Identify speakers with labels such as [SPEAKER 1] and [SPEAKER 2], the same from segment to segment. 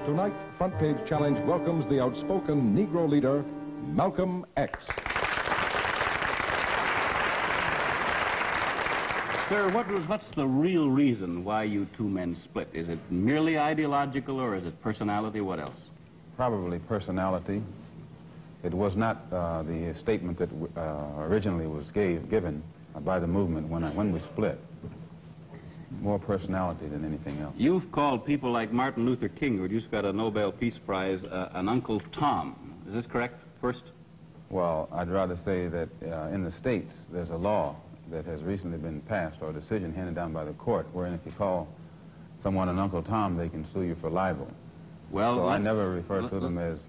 [SPEAKER 1] Tonight, Front Page Challenge welcomes the outspoken Negro leader, Malcolm X.
[SPEAKER 2] Sir, what's the real reason why you two men split? Is it merely ideological, or is it personality? What else?
[SPEAKER 3] Probably personality. It was not the statement that originally was given by the movement when we split. It's more personality than anything else.
[SPEAKER 2] You've called people like Martin Luther King, who just got a Nobel Peace Prize, an Uncle Tom. Is this correct, first?
[SPEAKER 3] Well, I'd rather say that in the States, there's a law that has recently been passed, or a decision handed down by the court, wherein if you call someone an Uncle Tom, they can sue you for libel.
[SPEAKER 2] Well,
[SPEAKER 3] so I never refer to them as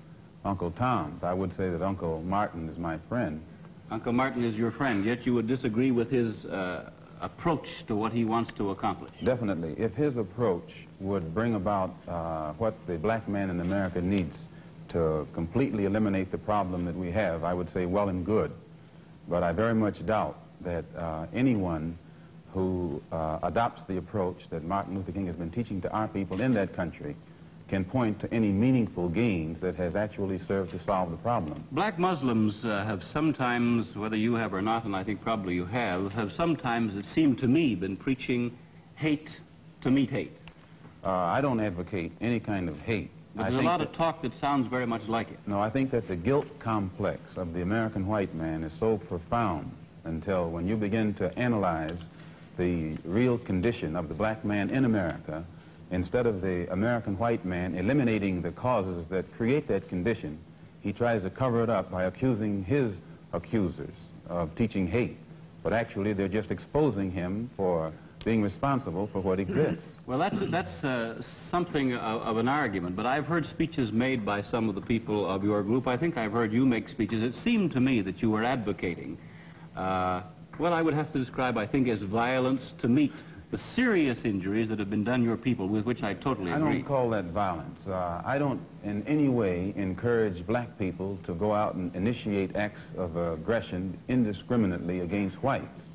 [SPEAKER 3] Uncle Toms. I would say that Uncle Martin is my friend.
[SPEAKER 2] Uncle Martin is your friend, yet you would disagree with his approach to what he wants to accomplish.
[SPEAKER 3] Definitely. If his approach would bring about what the black man in America needs to completely eliminate the problem that we have, I would say well and good. But I very much doubt that anyone who adopts the approach that Martin Luther King has been teaching to our people in that country can point to any meaningful gains that has actually served to solve the problem.
[SPEAKER 2] Black Muslims have sometimes, whether you have or not, and I think probably you have sometimes, it seemed to me, been preaching hate to meet hate.
[SPEAKER 3] I don't advocate any kind of hate.
[SPEAKER 2] But there's a lot of talk that sounds very much like it.
[SPEAKER 3] No, I think that the guilt complex of the American white man is so profound until when you begin to analyze the real condition of the black man in America, instead of the American white man eliminating the causes that create that condition, he tries to cover it up by accusing his accusers of teaching hate. But actually, they're just exposing him for being responsible for what exists.
[SPEAKER 2] Well, that's something of an argument, but I've heard speeches made by some of the people of your group. I think I've heard you make speeches. It seemed to me that you were advocating what I would have to describe, I think, as violence to meet the serious injuries that have been done your people, with which I totally agree.
[SPEAKER 3] I don't call that violence. I don't in any way encourage black people to go out and initiate acts of aggression indiscriminately against whites.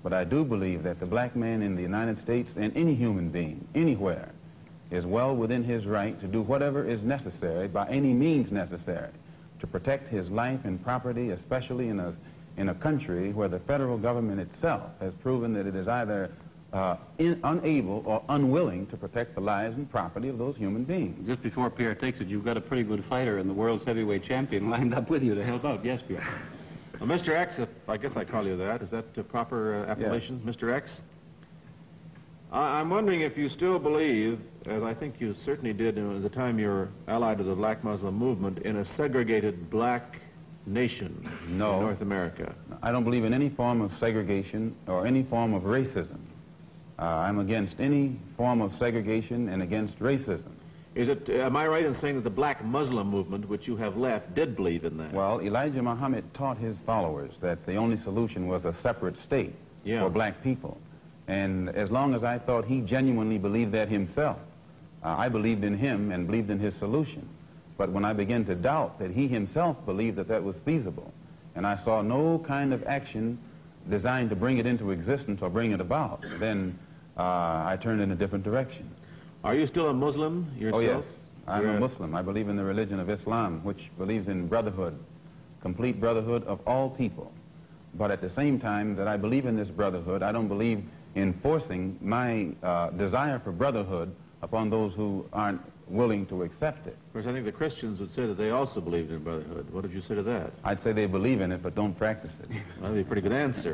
[SPEAKER 3] But I do believe that the black man in the United States, and any human being, anywhere, is well within his right to do whatever is necessary, by any means necessary, to protect his life and property, especially in a country where the federal government itself has proven that it is either unable or unwilling to protect the lives and property of those human beings.
[SPEAKER 2] Just before Pierre takes it, you've got a pretty good fighter in the world's heavyweight champion lined up with you to help out. Yes, Pierre.
[SPEAKER 4] Well, Mr. X, if I guess I call you that, is that the proper appellation,
[SPEAKER 3] yes.
[SPEAKER 4] Mr. X? I'm wondering if you still believe, as I think you certainly did at the time you were allied to the black Muslim movement, in a segregated black nation in North America.
[SPEAKER 3] I don't believe in any form of segregation or any form of racism. I'm against any form of segregation and against racism.
[SPEAKER 4] Am I right in saying that the black Muslim movement, which you have left, did believe in that?
[SPEAKER 3] Well, Elijah Muhammad taught his followers that the only solution was a separate state for black people. And as long as I thought he genuinely believed that himself, I believed in him and believed in his solution. But when I began to doubt that he himself believed that that was feasible, and I saw no kind of action designed to bring it into existence or bring it about, then I turned in a different direction.
[SPEAKER 4] Are you still a Muslim yourself?
[SPEAKER 3] Oh, yes. I'm a Muslim. I believe in the religion of Islam, which believes in brotherhood, complete brotherhood of all people. But at the same time that I believe in this brotherhood, I don't believe in forcing my desire for brotherhood upon those who aren't willing to accept it.
[SPEAKER 4] Of course, I think the Christians would say that they also believed in brotherhood. What did you say to that?
[SPEAKER 3] I'd say they believe in it, but don't practice it.
[SPEAKER 4] That'd be a pretty good answer.